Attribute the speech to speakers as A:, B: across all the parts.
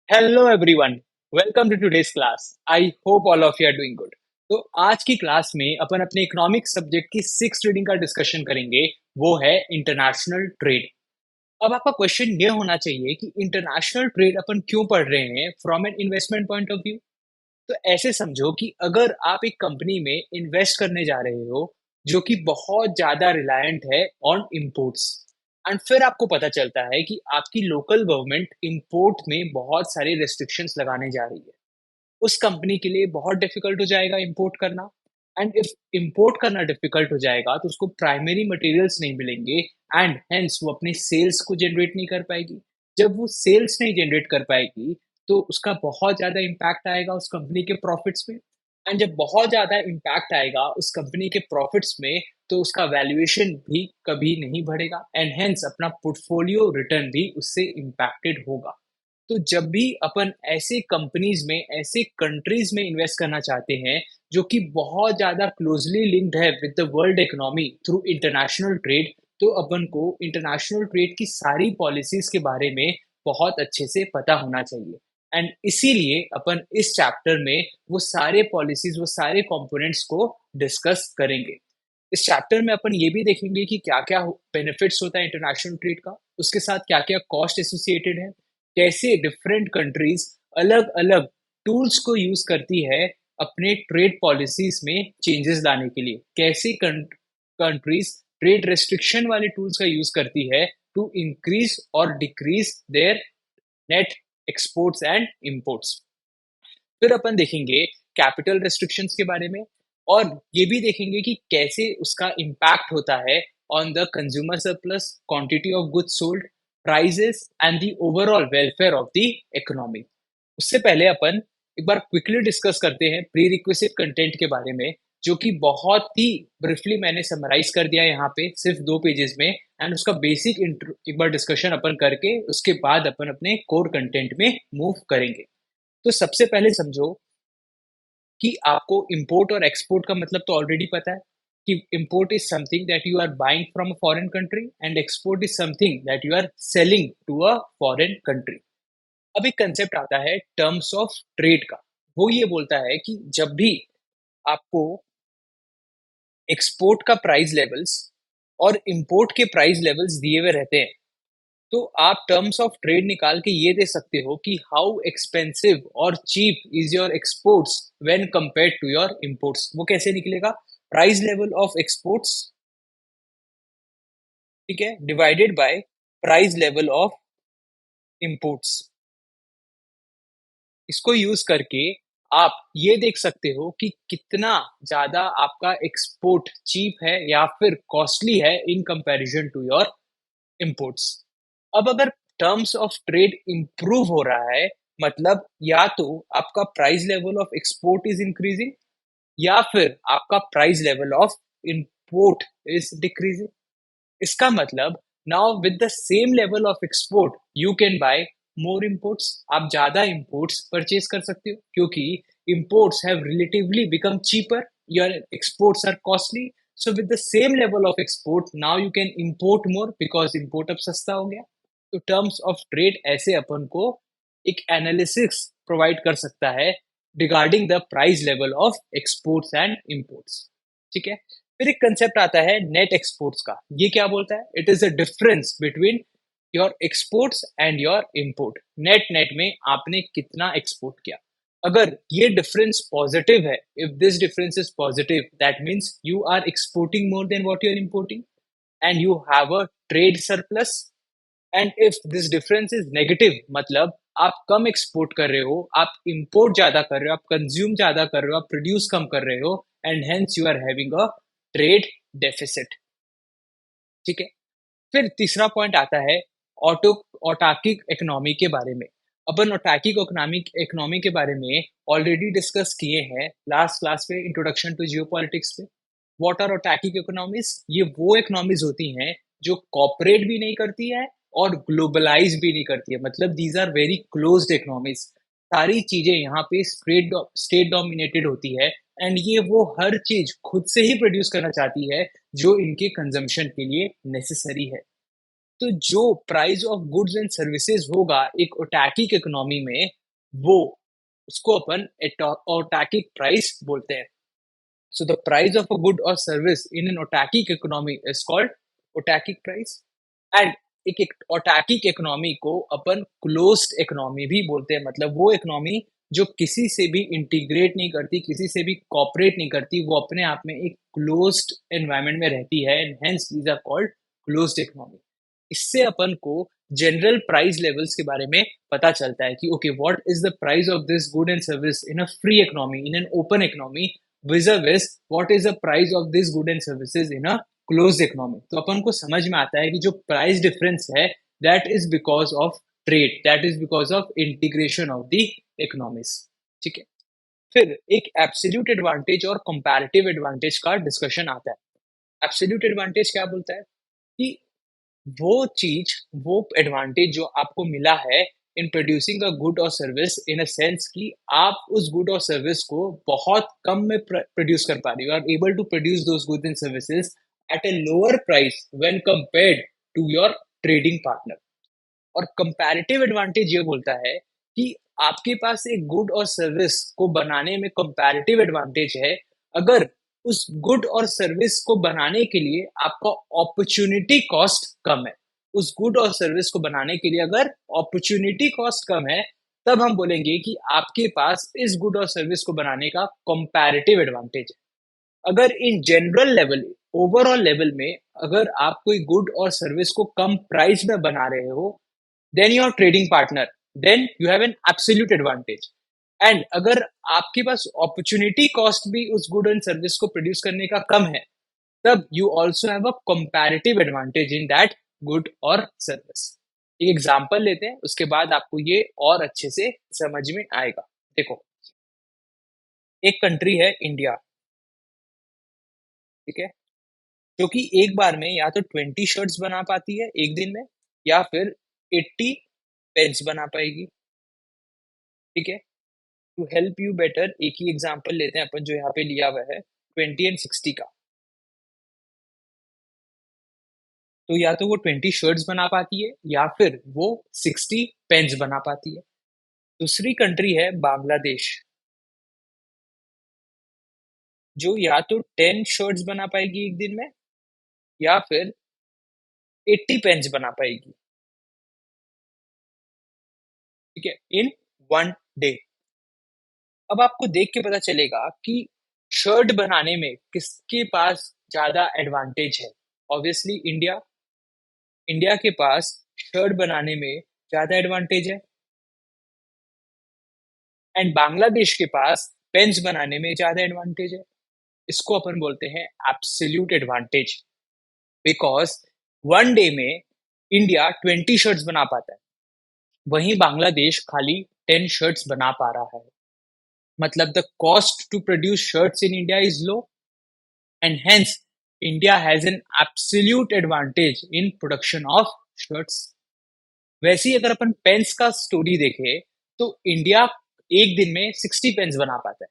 A: Hello everyone, welcome to today's class. I hope all of you are doing good. तो आज की class में अपन अपने इकोनॉमिक सब्जेक्ट की सिक्स रीडिंग का डिस्कशन करेंगे। वो है इंटरनेशनल ट्रेड। अब आपका क्वेश्चन ये होना चाहिए कि इंटरनेशनल ट्रेड अपन क्यों पढ़ रहे हैं from an investment point of view. तो ऐसे समझो कि अगर आप एक कंपनी में इन्वेस्ट करने जा रहे हो जो कि बहुत ज्यादा रिलायंट है ऑन इंपोर्ट्स, एंड फिर आपको पता चलता है कि आपकी लोकल गवर्नमेंट इंपोर्ट में बहुत सारे रेस्ट्रिक्शंस लगाने जा रही है, उस कंपनी के लिए बहुत डिफिकल्ट हो जाएगा इंपोर्ट करना। एंड इफ इंपोर्ट करना डिफिकल्ट हो जाएगा तो उसको प्राइमरी मटेरियल्स नहीं मिलेंगे, एंड हेंस वो अपने सेल्स को जनरेट नहीं कर पाएगी। जब वो सेल्स नहीं जनरेट कर पाएगी तो उसका बहुत ज्यादा इम्पैक्ट आएगा उस कंपनी के प्रॉफिट्स में। एंड जब बहुत ज्यादा इम्पैक्ट आएगा उस कंपनी के प्रॉफिट्स में तो उसका वैल्यूएशन भी कभी नहीं बढ़ेगा, एंड हेंस अपना पोर्टफोलियो रिटर्न भी उससे इम्पैक्टेड होगा। तो जब भी अपन ऐसे कंपनीज में, ऐसे कंट्रीज में इन्वेस्ट करना चाहते हैं जो कि बहुत ज्यादा क्लोजली लिंक्ड है with the world economy through international trade, तो अपन को इंटरनेशनल ट्रेड की सारी पॉलिसीज के बारे में बहुत अच्छे से पता होना चाहिए। एंड इसीलिए अपन इस चैप्टर में वो सारे पॉलिसीज, वो सारे कंपोनेंट्स को डिस्कस करेंगे। इस चैप्टर में अपन ये भी देखेंगे कि क्या क्या बेनिफिट्स होता है इंटरनेशनल ट्रेड का, उसके साथ क्या क्या कॉस्ट एसोसिएटेड है, कैसे डिफरेंट कंट्रीज अलग अलग टूल्स को यूज करती है अपने ट्रेड पॉलिसीज में चेंजेस लाने के लिए, कैसे कंट्रीज ट्रेड रेस्ट्रिक्शन वाले टूल्स का यूज करती है टू इंक्रीज और decrease there net exports and imports. फिर अपन देखेंगे कैपिटल रेस्ट्रिक्शंस के बारे में, और ये भी देखेंगे कि कैसे उसका इम्पैक्ट होता है on the consumer surplus, quantity of goods sold, prices and the overall welfare of the economy. उससे पहले अपन एक बार क्विकली डिस्कस करते हैं प्री रिक्विजिट कंटेंट के बारे में, जो कि बहुत ही ब्रीफली मैंने समराइज कर दिया है यहाँ पे सिर्फ 2 पेजेस में। एंड उसका बेसिक एक बार डिस्कशन अपन करके उसके बाद अपन अपने कोर कंटेंट में मूव करेंगे। तो सबसे पहले समझो कि आपको इंपोर्ट और एक्सपोर्ट का मतलब तो ऑलरेडी पता है कि import is something that you are buying from a foreign country and export is something that you are selling to a foreign country. अब एक कंसेप्ट आता है टर्म्स ऑफ ट्रेड का। वो ये बोलता है कि जब भी आपको एक्सपोर्ट का प्राइस लेवल्स और इंपोर्ट के प्राइस लेवल्स दिए हुए रहते हैं, तो आप टर्म्स ऑफ ट्रेड निकाल के ये दे सकते हो कि हाउ एक्सपेंसिव और cheap is your exports when compared to your imports. वो कैसे निकलेगा? प्राइस लेवल ऑफ एक्सपोर्ट्स, ठीक है, divided by price level of imports. इसको यूज करके आप ये देख सकते हो कि कितना ज्यादा आपका एक्सपोर्ट चीप है या फिर कॉस्टली है in comparison to your imports. अब अगर टर्म्स ऑफ ट्रेड इंप्रूव हो रहा है, मतलब या तो आपका price level of export is increasing या फिर आपका price level of import is decreasing. इसका मतलब now with the same level of export you can buy more imports. आप ज्यादा इंपोर्ट्स परचेज कर सकते हो क्योंकि imports have relatively become cheaper, your exports are costly. So with the same level of export now you can import more because import अब सस्ता हो गया। तो टर्म्स ऑफ ट्रेड ऐसे अपन को एक एनालिसिस प्रोवाइड कर सकता है regarding the price level of exports and imports. ठीक है। फिर एक कंसेप्ट आता है नेट एक्सपोर्ट्स का। ये क्या बोलता है? It is a difference between your exports and your import. Net net में आपने कितना एक्सपोर्ट किया। अगर ये डिफरेंस पॉजिटिव है, if this difference is positive, that means you are exporting more than what you are importing and you have a trade surplus. And if this difference is negative, मतलब आप कम export कर रहे हो, आप import ज्यादा कर रहे हो, आप कंज्यूम ज्यादा कर रहे हो, आप प्रोड्यूस कम कर रहे हो, and hence you are having a trade deficit. ठीक है। फिर तीसरा पॉइंट आता है ऑटो ऑटार्किक इकोनॉमी के बारे में। अपन ऑटार्किक इकोनॉमिक इकोनॉमी के बारे में ऑलरेडी डिस्कस किए हैं लास्ट क्लास में, इंट्रोडक्शन टू जियोपॉलिटिक्स पे। What are autarkic economies? ये वो इकोनॉमीज होती हैं जो कॉपरेट भी नहीं करती है और ग्लोबलाइज भी नहीं करती है, मतलब these are very closed economies. सारी चीजें यहाँ पे स्टेट डोमिनेटेड होती है, एंड ये वो हर चीज खुद से ही प्रोड्यूस करना चाहती है जो इनके कंजम्पशन के लिए नेसेसरी है। तो जो price of goods and services होगा एक ओटैकिक इकोनॉमी में, वो उसको अपन ओटैकिक प्राइस बोलते हैं। So the price of a good or service in an autarkic economy is called autarkic price. And एक autarkic economy को अपन closed economy भी बोलते हैं, मतलब वो economy जो किसी से भी इंटीग्रेट नहीं करती, किसी से भी कॉपरेट नहीं करती, वो अपने आप में एक क्लोज्ड एनवायरनमेंट में रहती है, and hence these are called closed economy. इससे अपन को जनरल प्राइस लेवल्स के बारे में पता चलता है कि okay, what is the price of this good and service in a free economy, in an open economy, vis-a-vis what is the price of this good and services in a closed economy। तो अपन को समझ में आता है कि जो price difference है, that is because of trade, that is because of integration of the economies। ठीक है, फिर एक एब्सोल्यूट एडवांटेज और कंपैरेटिव एडवांटेज का डिस्कशन आता है। एब्सोल्यूट एडवांटेज क्या बोलता है कि वो चीज, वो एडवांटेज जो आपको मिला है इन प्रोड्यूसिंग अ गुड और सर्विस, इन अ सेंस कि आप उस गुड और सर्विस को बहुत कम में प्रोड्यूस कर पा रही हो, are able to produce those goods and services at a lower price when compared to your trading partner. और कंपैरेटिव एडवांटेज ये बोलता है कि आपके पास एक गुड और सर्विस को बनाने में कंपैरेटिव एडवांटेज है अगर उस गुड और सर्विस को बनाने के लिए आपका अपॉर्चुनिटी कॉस्ट कम है। उस गुड और सर्विस को बनाने के लिए अगर अपॉर्चुनिटी कॉस्ट कम है, तब हम बोलेंगे कि आपके पास इस गुड और सर्विस को बनाने का कंपैरेटिव एडवांटेज है। अगर in general level, overall level में, अगर आप कोई गुड और सर्विस को कम प्राइस में बना रहे हो, then your trading partner, then you have an absolute advantage. And अगर आपके पास अपॉर्चुनिटी कॉस्ट भी उस गुड एंड सर्विस को प्रोड्यूस करने का कम है, तब you also have a comparative advantage in that good और सर्विस। एक एग्जांपल लेते हैं, उसके बाद आपको ये और अच्छे से समझ में आएगा। देखो, एक कंट्री है इंडिया, ठीक है, जो कि एक बार में या तो 20 शर्ट्स बना पाती है एक दिन में, या फिर 80 पेन्स बना पाएगी। ठीक है, टू हेल्प यू बेटर एक ही एग्जांपल लेते हैं अपन जो यहाँ पे लिया हुआ है 20 एंड 60 का। तो या तो वो 20 शर्ट्स बना पाती है या फिर वो 60 पेन्स बना पाती है। दूसरी कंट्री है बांग्लादेश, जो या तो 10 शर्ट्स बना पाएगी एक दिन में या फिर 80 पेन्स बना पाएगी, ठीक है, इन 1 डे। अब आपको देख के पता चलेगा कि शर्ट बनाने में किसके पास ज्यादा एडवांटेज है। ऑब्वियसली इंडिया, इंडिया के पास शर्ट बनाने में ज्यादा एडवांटेज है, एंड बांग्लादेश के पास पेन्स बनाने में ज्यादा एडवांटेज है। इसको अपन बोलते हैं एब्सोल्यूट एडवांटेज, बिकॉज 1 डे में इंडिया 20 शर्ट्स बना पाता है, वहीं बांग्लादेश खाली 10 शर्ट्स बना पा रहा है। मतलब the cost to produce shirts in India is low, and hence India has an absolute advantage in production of shirts। वैसे ही अगर अपन पेन्स का स्टोरी देखें तो इंडिया एक दिन में 60 पेन्स बना पाता है,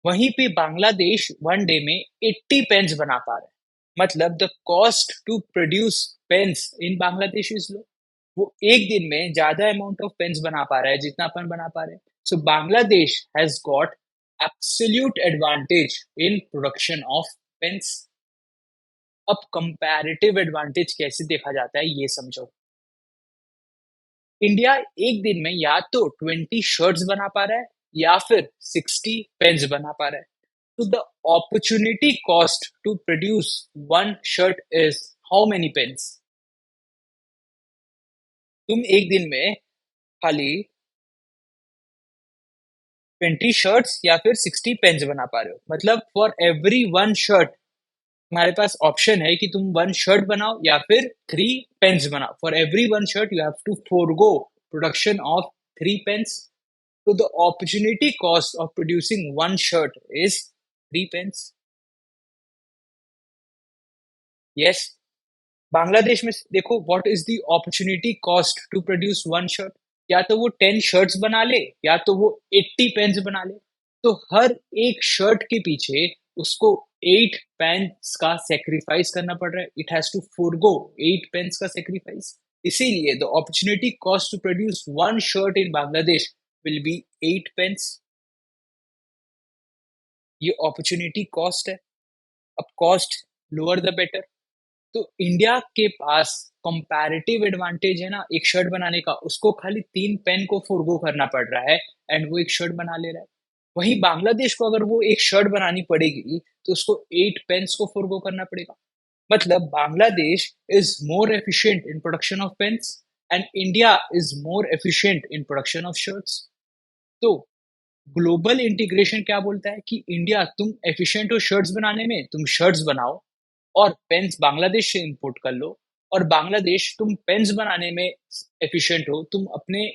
A: वहीं पे बांग्लादेश 1 डे में 80 पेन्स बना पा रहा है। मतलब the cost to produce pens in Bangladesh is low, वो एक दिन में ज्यादा अमाउंट ऑफ पेन्स बना पा रहा है जितना अपन बना पा रहे हैं। So Bangladesh has got absolute advantage in production of pens. अब कंपैरेटिव एडवांटेज कैसे देखा जाता है ये समझो। इंडिया एक दिन में या तो 20 शर्ट्स बना पा रहा है या फिर 60 पेन्स बना पा रहा है। तो the opportunity cost to produce 1 shirt is how many pens. तुम एक दिन में खाली 20 शर्ट्स या फिर 60 पेन्स बना पा रहे हो। मतलब फॉर एवरी 1 शर्ट तुम्हारे पास ऑप्शन है कि तुम 1 शर्ट बनाओ या फिर 3 पेन्स बनाओ। For every 1 shirt you have to forgo production of 3 pens. तो the opportunity cost of producing 1 shirt is 3 pens. Yes, Bangladesh में देखो, what is the opportunity cost to produce 1 shirt. या तो वो 10 शर्ट्स बना ले या तो वो 80 पेन्स बना ले। तो हर एक शर्ट के पीछे उसको 8 पेंस का सेक्रीफाइस करना पड़ रहा है. It has to forgo 8 pence का सेक्रीफाइस. इसीलिए the opportunity cost to produce one shirt in Bangladesh will be 8 pence. ये अपॉर्चुनिटी कॉस्ट है. अब कॉस्ट लोअर द बेटर. तो इंडिया के पास कंपैरेटिव एडवांटेज है ना एक शर्ट बनाने का, उसको खाली 3 पेन को फोरगो करना पड़ रहा है एंड वो एक शर्ट बना ले रहा है. वहीं बांग्लादेश को अगर वो एक शर्ट बनानी पड़ेगी तो उसको 8 पेन्स को फोरगो करना पड़ेगा. मतलब Bangladesh is more efficient in production of pens and India is more efficient in production of shirts. तो ग्लोबल इंटीग्रेशन क्या बोलता है कि इंडिया तुम एफिशिएंट हो शर्ट्स बनाने में, तुम शर्ट्स बनाओ और पेन्स बांग्लादेश से इंपोर्ट कर लो. और बांग्लादेश तुम पेन्स बनाने में एफिशिएंट हो, तुम अपने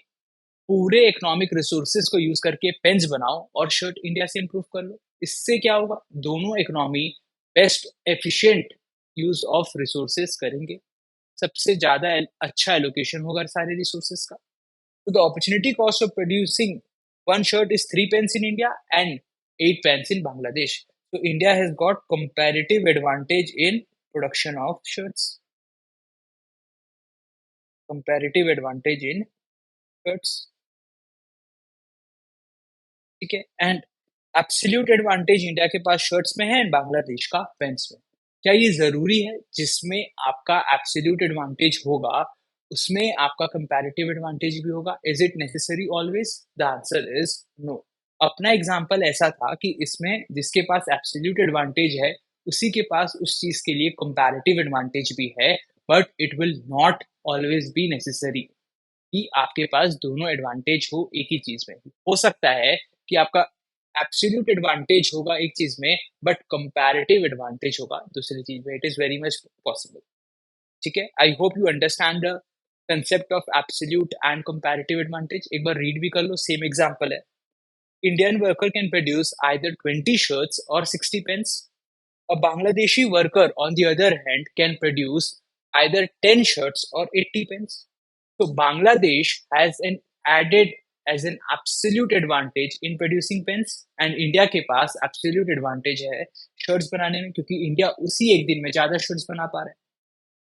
A: पूरे इकोनॉमिक रिसोर्सेज को यूज करके पेन्स बनाओ और शर्ट इंडिया से इंप्रूव कर लो. इससे क्या होगा, दोनों economy best efficient use of resources करेंगे. सबसे ज्यादा अच्छा एलोकेशन होगा सारे रिसोर्सेज का. तो the opportunity cost of producing one shirt is 3 pence in India and 8 pence in Bangladesh. So India has got comparative advantage in production of shirts. Comparative advantage in shirts. ठीक है. And absolute advantage India के पास shirts में है and Bangladesh का pens में. क्या ये जरूरी है जिसमें आपका एब्सोल्यूट एडवांटेज होगा उसमें आपका कंपैरेटिव एडवांटेज भी होगा? Is it necessary always? The answer is no. अपना एग्जांपल ऐसा था कि इसमें जिसके पास एब्सोल्यूट एडवांटेज है उसी के पास उस चीज के लिए कंपैरेटिव एडवांटेज भी है, but it will not always be necessary कि आपके पास दोनों एडवांटेज हो एक ही चीज में. हो सकता है कि आपका एब्सोल्यूट एडवांटेज होगा एक चीज में बट कंपैरेटिव एडवांटेज होगा दूसरी चीज में. It is very much possible. ठीक है. I hope you understand the concept of absolute and comparative advantage. एक बार रीड भी कर लो. सेम एग्जांपल है. Indian worker can produce either 20 shirts और 60 pens. A Bangladeshi worker, on the other hand, can produce either 10 shirts or 80 pens. So Bangladesh has an added as an absolute advantage in producing pens and India के पास absolute advantage है shirts बनाने में क्योंकि India उसी एक दिन में ज्यादा shirts बना पा रहा है.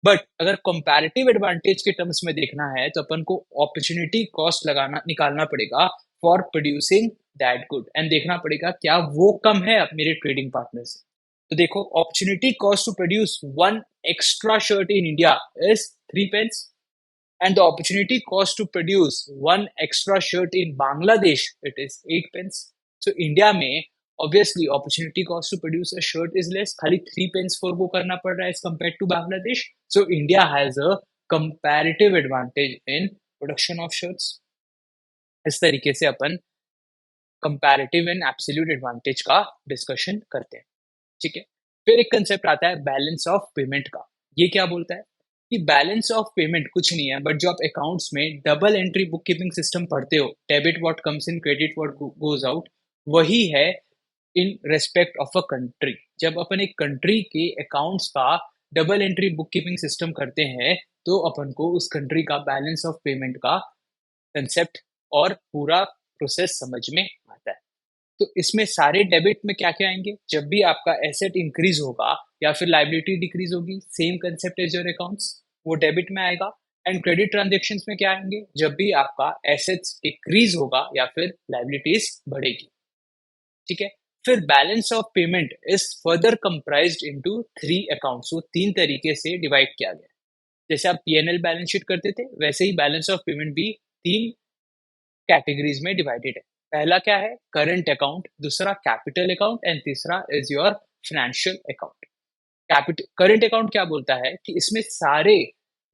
A: बट अगर कंपैरेटिव एडवांटेज के टर्म्स में देखना है तो अपन को अपॉर्चुनिटी कॉस्ट लगाना निकालना पड़ेगा for producing that good and देखना पड़ेगा क्या वो कम है मेरे ट्रेडिंग पार्टनर से. तो देखो opportunity cost to produce one extra shirt in India is 3 pence and the opportunity cost to produce one extra shirt in Bangladesh it is 8 pence. So India में obviously opportunity cost to produce a shirt is less, खाली 3 pence forgo करना पड़ रहा है as compared to Bangladesh. So India has a comparative advantage in production of shirts. इस तरीके से अपन comparative and absolute advantage का discussion करते हैं. ठीक है. फिर एक कंसेप्ट आता है बैलेंस ऑफ पेमेंट का. ये क्या बोलता है कि बैलेंस ऑफ पेमेंट कुछ नहीं है बट जो आप अकाउंट्स में double entry book keeping system पढ़ते हो, debit what comes in credit what goes out, वही है in respect of a country. जब अपन एक कंट्री के अकाउंट्स का double entry book keeping system करते हैं तो अपन को उस कंट्री का बैलेंस ऑफ पेमेंट का कंसेप्ट और पूरा प्रोसेस समझ में आता है. तो इसमें सारे डेबिट में क्या क्या आएंगे? जब भी आपका एसेट इंक्रीज होगा या फिर लाइबिलिटी डिक्रीज होगी, same concept as your accounts, वो डेबिट में आएगा. एंड क्रेडिट ट्रांजेक्शन्स में क्या आएंगे? जब भी आपका एसेट्स डिक्रीज होगा या फिर लाइबिलिटीज बढ़ेगी. ठीक है. फिर balance of payment is further comprised into 3 accounts. वो 3 तरीके से डिवाइड किया गया. जैसे आप पीएनएल बैलेंस शीट करते थे वैसे ही बैलेंस ऑफ पेमेंट भी 3 कैटेगरीज में डिवाइडेड है. पहला क्या है? करंट अकाउंट, दूसरा कैपिटल अकाउंट एंड तीसरा is your financial account. Current account क्या बोलता है कि इसमें सारे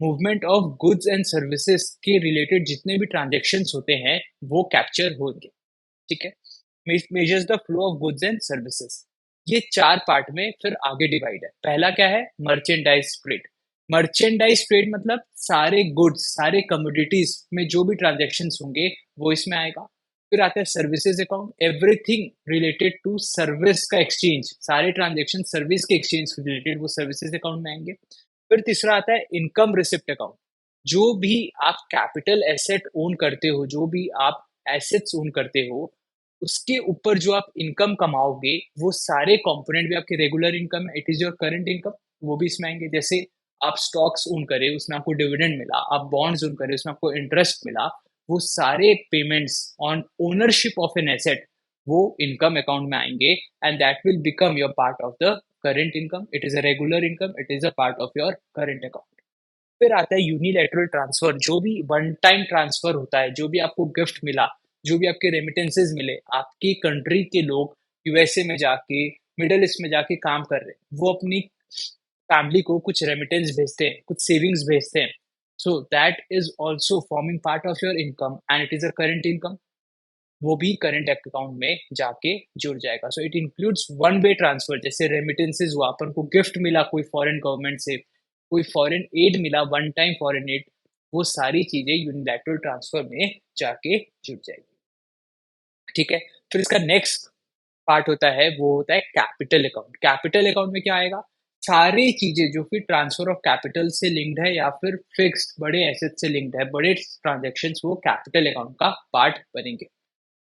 A: movement of goods and services के रिलेटेड जितने भी ट्रांजेक्शन्स होते हैं वो कैप्चर होंगे. ठीक है. Measures the flow of goods and services. ये 4 पार्ट में फिर आगे डिवाइड है. पहला क्या है? Merchandise trade. मर्चेंडाइज ट्रेड मतलब सारे गुड्स सारे कमोडिटीज में जो भी ट्रांजेक्शन्स होंगे वो इसमें आएगा. फिर आता है services account. Everything related to service का एक्सचेंज, सारे ट्रांजेक्शन सर्विस के एक्सचेंज से रिलेटेड वो सर्विसेज अकाउंट में आएंगे. फिर तीसरा आता है इनकम रिसिप्ट अकाउंट. जो भी आप कैपिटल एसेट ओन करते हो, जो भी आप एसेट्स ओन करते हो उसके ऊपर जो आप इनकम कमाओगे, वो सारे कंपोनेंट भी आपके रेगुलर इनकम है, it is your current income, वो भी इसमें आएँगे। जैसे आप स्टॉक्स ओन करे, उसमें आपको डिविडेंड मिला, आप बॉन्ड्स ओन करे, उसमें आपको इंटरेस्ट मिला, वो सारे payments on ownership of an asset, वो इनकम अकाउंट में आएँगे and that will become your part of the current income, it is a regular income, it is a part of your current account. फिर आता है unilateral transfer, जो भी one time transfer होता है, जो भी आपको गिफ्ट मिला, जो भी आपके रेमिटेंसेस मिले, आपकी कंट्री के लोग यूएसए में जाके, मिडल ईस्ट में जाके काम कर रहे हैं, वो अपनी फैमिली को कुछ रेमिटेंस भेजते हैं, कुछ सेविंग्स भेजते हैं, so that is also forming part of your income and it is a current income, वो भी करंट अकाउंट में जाके जुड़ जाएगा। So it includes one way transfer, जैसे रेमिटेंसेज हुआ, अपन को गिफ्ट मिला कोई फॉरेन गवर्नमेंट से, कोई फॉरेन एड मिला, वन टाइम फॉरेन एड, वो सारी चीजें यूनिलैटरल ट्रांसफर में जाके जुड़ जाएगी। ठीक है, फिर इसका नेक्स्ट पार्ट होता है, वो होता है कैपिटल अकाउंट। कैपिटल अकाउंट में क्या आएगा? सारी चीजें जो फिर ट्रांसफर ऑफ कैपिटल से लिंक्ड है या फिर फिक्स्ड बड़े एसेट से लिंक्ड है, बड़े ट्रांजेक्शन्स, वो कैपिटल अकाउंट का पार्ट बनेंगे।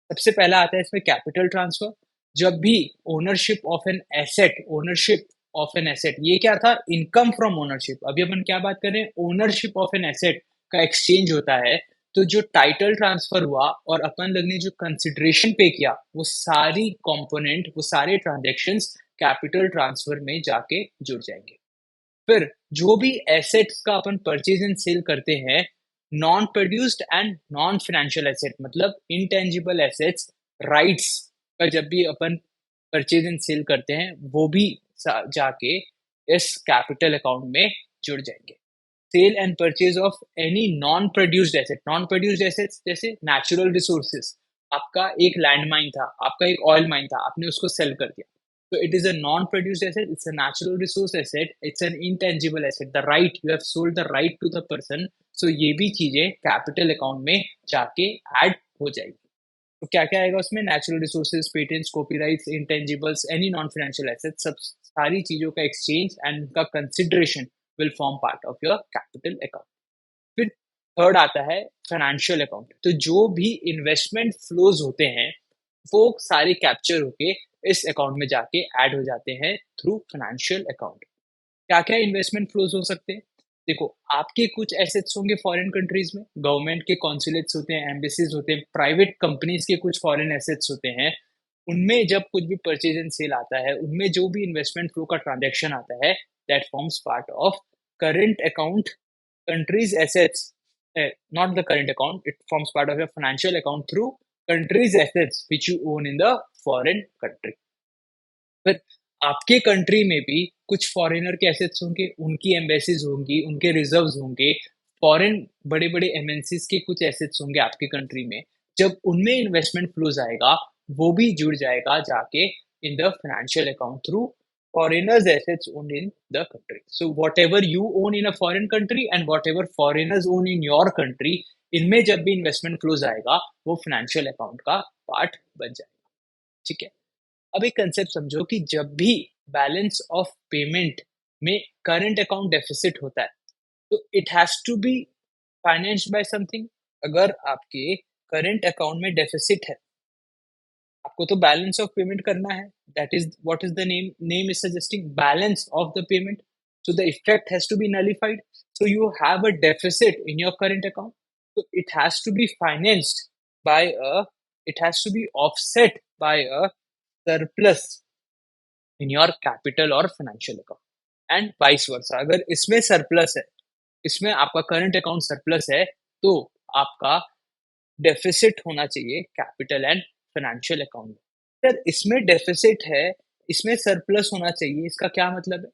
A: सबसे पहला आता है इसमें कैपिटल ट्रांसफर। जब भी ownership of an asset, ownership of an asset, ये क्या था? Income from ownership. अभी अपन क्या बात कर रहे हैं? ओनरशिप ऑफ एन एसेट का एक्सचेंज होता है, तो जो टाइटल ट्रांसफर हुआ और अपन लोग ने जो कंसिडरेशन पे किया, वो सारी कंपोनेंट, वो सारे ट्रांजेक्शन्स कैपिटल ट्रांसफर में जाके जुड़ जाएंगे। फिर जो भी एसेट्स का अपन परचेज एंड सेल करते हैं, non produced and non financial asset, मतलब इनटेंजिबल एसेट्स, राइट्स का जब भी अपन परचेज एंड सेल करते हैं, वो भी जाके इस कैपिटल अकाउंट में जुड़ जाएंगे। Sale and purchase of any non produced asset, non produced assets जैसे नेचुरल रिसोर्सेज, आपका एक लैंड माइन था, आपका एक ऑयल माइन था, आपने उसको सेल कर दिया, so it is a non-produced asset, it's a natural resource asset, it's an intangible asset, the right, you have sold the right to the person, so ये भी चीजें कैपिटल अकाउंट में जाके ऐड हो जाएगी। तो क्या क्या आएगा उसमें? Natural resources, patents, copyrights, intangibles, any non financial asset, सब सारी चीजों का एक्सचेंज एंड उनका consideration will form part of your capital account. फिर थर्ड आता है फाइनेंशियल अकाउंट। तो जो भी इन्वेस्टमेंट फ्लोज होते हैं, वो सारे कैप्चर होके इस अकाउंट में जाके ऐड हो जाते हैं थ्रू फाइनेंशियल अकाउंट। क्या क्या इन्वेस्टमेंट फ्लोज हो सकते हैं? देखो, आपके कुछ एसेट्स होंगे फॉरेन कंट्रीज में, गवर्नमेंट के कॉन्सुलेट्स होते हैं, एम्बेसीज होते हैं, प्राइवेट कंपनीज के कुछ फॉरेन एसेट्स होते हैं, उनमें जब कुछ भी परचेज एंड सेल आता है, उनमें जो भी इन्वेस्टमेंट फ्लो का ट्रांजेक्शन आता है, that forms part of current account, country's assets, not the current account, it forms part of your financial account through country's assets which you own in the foreign country. फिर आपके country में भी कुछ foreigner के assets होंगे, उनकी embassies होंगी, उनके रिजर्व्स होंगे, फॉरेन बड़े बड़े एमएनसीज के कुछ एसेट्स होंगे आपके कंट्री में, जब उनमें इन्वेस्टमेंट फ्लोज आएगा, वो भी जुड़ जाएगा जाके in the financial account through foreigners assets owned in the country. So whatever you own in a foreign country and whatever foreigners own in your country, इनमें जब भी इन्वेस्टमेंट फ्लोज आएगा, वो फाइनेंशियल अकाउंट का पार्ट बन जाएगा। ठीक है, अब एक कंसेप्ट समझो कि जब भी बैलेंस ऑफ पेमेंट में करंट अकाउंट डेफिसिट होता है, तो it has to be financed by something. अगर आपके करंट अकाउंट में डेफिसिट है, आपको तो बैलेंस ऑफ पेमेंट करना है, that is what is the name is suggesting balance of the payment, so the effect has to be nullified, so you have a deficit in your current account, so it has to be financed by a, it has to be offset by a surplus in your capital or financial account and vice versa। अगर इसमें surplus है, इसमें आपका current account surplus है, तो आपका deficit होना चाहिए कैपिटल एंड फाइनेंशियल अकाउंट में। सर इसमें डेफिसिट है, इसमें सरप्लस होना चाहिए, इसका क्या मतलब है?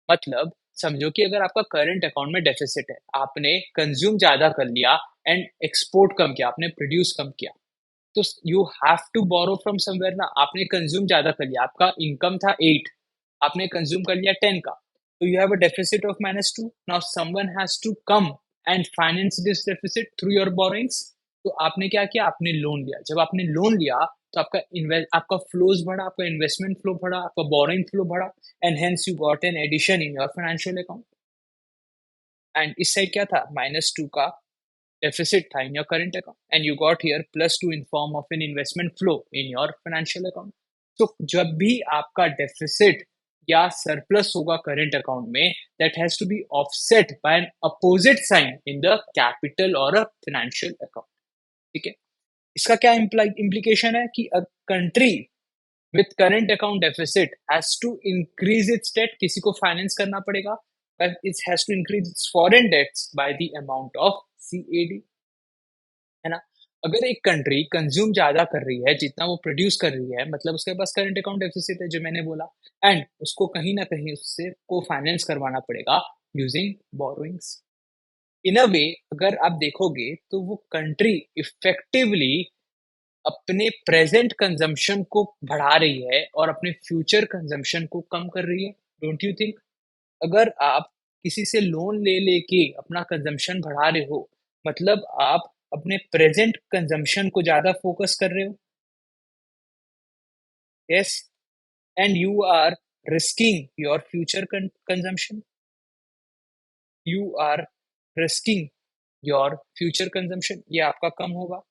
A: मतलब समझो कि अगर आपका करंट अकाउंट में डेफिसिट है, आपने कंज्यूम ज्यादा कर लिया एंड एक्सपोर्ट कम किया, आपने प्रोड्यूस कम किया, तो you have to borrow from somewhere ना। आपने कंज्यूम ज्यादा कर लिया, आपका इनकम था 8, आपने कंज्यूम कर लिया 10 का, तो you have a deficit of -2। Now someone has to come and finance this deficit through your borrowings. तो आपने क्या किया? आपने लोन लिया। जब आपने लोन लिया, तो आपका फ्लोज बढ़ा, आपका इन्वेस्टमेंट फ्लो बढ़ा, आपका बोरोइंग फ्लो बढ़ा, and hence you got an addition in your financial account. And इस साइड क्या था? -2 का deficit था in your current account and you got here +2 in form of an investment flow in your financial account. तो जब भी आपका deficit या surplus होगा current account में, that has to be offset by an opposite sign in the capital or a financial account. ठीक है, इसका क्या implication है कि a country with current account deficit has to increase its debt, किसी को finance करना पड़ेगा, but it has to increase its foreign debts by the amount of CAD. है ना? अगर एक कंट्री कंज्यूम ज्यादा कर रही है जितना वो प्रोड्यूस कर रही है, मतलब उसके पास करंट अकाउंट डेफिसिट है जो मैंने बोला, एंड उसको कहीं ना कहीं उससे को फाइनेंस करवाना पड़ेगा यूजिंग बोरोइंग्स. इन अ वे अगर आप देखोगे तो वो कंट्री इफेक्टिवली अपने प्रेजेंट कंजम्पशन को बढ़ा रही है और अपने फ्यूचर कंजम्पशन को कम कर रही है. Don't you think? अगर आप किसी से लोन ले लेके अपना कंजम्पशन बढ़ा रहे हो, मतलब आप अपने प्रेजेंट कंजम्पशन को ज्यादा फोकस कर रहे हो. Yes, and you are risking your future consumption. You are risking your future consumption, ये आपका कम होगा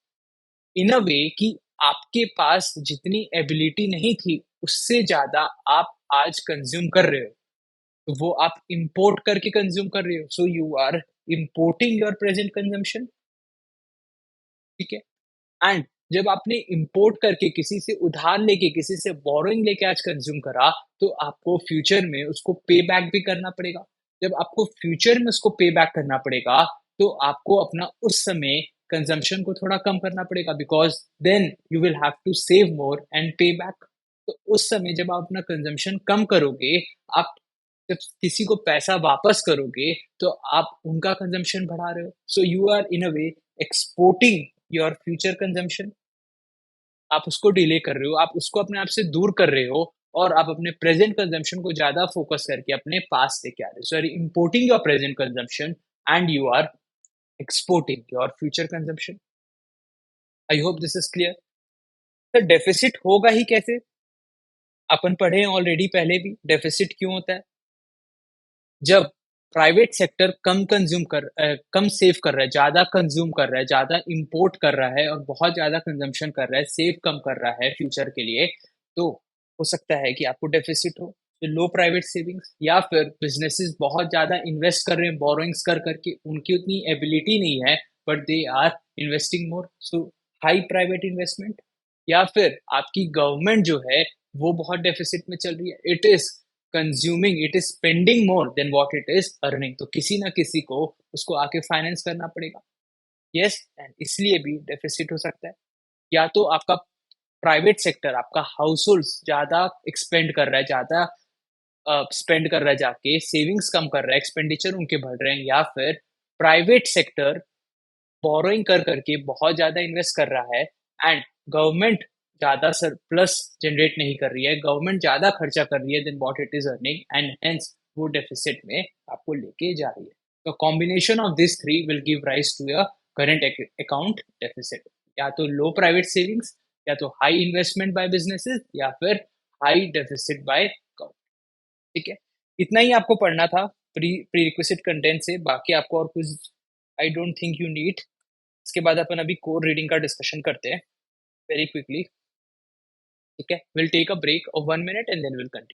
A: इन अ वे कि आपके पास जितनी एबिलिटी नहीं थी उससे ज्यादा आप आज कंज्यूम कर रहे हो, तो वो आप इंपोर्ट करके कंज्यूम कर रहे हो. So you are importing your present consumption. ठीक है, एंड जब आपने इंपोर्ट करके किसी से उधार लेके किसी से बोरोइंग लेके आज कंज्यूम करा, तो आपको फ्यूचर में उसको पे बैक भी करना पड़ेगा. जब आपको फ्यूचर में उसको पे बैक करना पड़ेगा, तो आपको अपना उस समय कंजम्पशन को थोड़ा कम करना पड़ेगा, because then you will have to save more and pay back. तो उस समय जब आप अपना कंजम्पशन कम करोगे, आप जब किसी को पैसा वापस करोगे, तो आप उनका कंजम्पशन बढ़ा रहे हो. So you are in a way exporting your future consumption. आप उसको डिले कर रहे हो, आप उसको अपने आप से दूर कर रहे हो, और आप अपने प्रेजेंट कंजम्पशन को ज्यादा फोकस करके अपने पास लेके आ रहे हो. So are importing your present consumption and you are exporting your future consumption. I hope this is clear. Sir deficit होगा ही कैसे? अपन पढ़े ऑलरेडी पहले भी. डेफिसिट क्यों होता है? जब प्राइवेट सेक्टर कम सेव कर रहा है, ज्यादा कंज्यूम कर रहा है, ज्यादा इंपोर्ट कर रहा है और बहुत ज्यादा कंजम्पशन कर रहा है, सेव कम कर रहा है फ्यूचर के लिए, तो हो सकता है कि आपको डेफिसिट हो. तो लो प्राइवेट सेविंग्स, या फिर बिजनेसेस बहुत ज्यादा इन्वेस्ट कर रहे हैं बोरोइंग्स कर करके, उनकी उतनी एबिलिटी नहीं है, but they are investing more, so high private investment. या फिर आपकी गवर्नमेंट जो है वो बहुत डेफिसिट में चल रही है, it is consuming, it is spending more than what it is earning, तो किसी ना किसी को उसको आके फाइनेंस करना पड़ेगा. यस, एंड इसलिए भी डेफिसिट हो सकता है. या तो आपका प्राइवेट सेक्टर, आपका हाउस होल्ड ज्यादा एक्सपेंड कर रहा है, ज्यादा स्पेंड कर रहा है, जाके सेविंग्स कम कर रहा है, एक्सपेंडिचर उनके बढ़ रहे हैं, या फिर प्राइवेट सेक्टर बोरोइंग कर करके बहुत ज्यादा इन्वेस्ट कर रहा है, एंड गवर्नमेंट ज्यादा सरप्लस जनरेट नहीं कर रही है, गवर्नमेंट ज्यादा खर्चा कर रही है then what it is earning, and hence वो डेफिसिट में आपको लेके जा रही है. तो combination of this three will give rise to a current account deficit. या तो लो प्राइवेट सेविंग्स, या तो हाई इन्वेस्टमेंट बाय बिजनेसेस, या फिर हाई डेफिसिट बाय गवर्नमेंट. ठीक है, इतना ही आपको पढ़ना था प्री रिक्विजिट कंटेंट से. बाकी आपको और कुछ I don't think you need. इसके बाद अपन अभी कोड रीडिंग का डिस्कशन करते हैं वेरी क्विकली. ठीक है, will take a break of 1 minute and then will continue.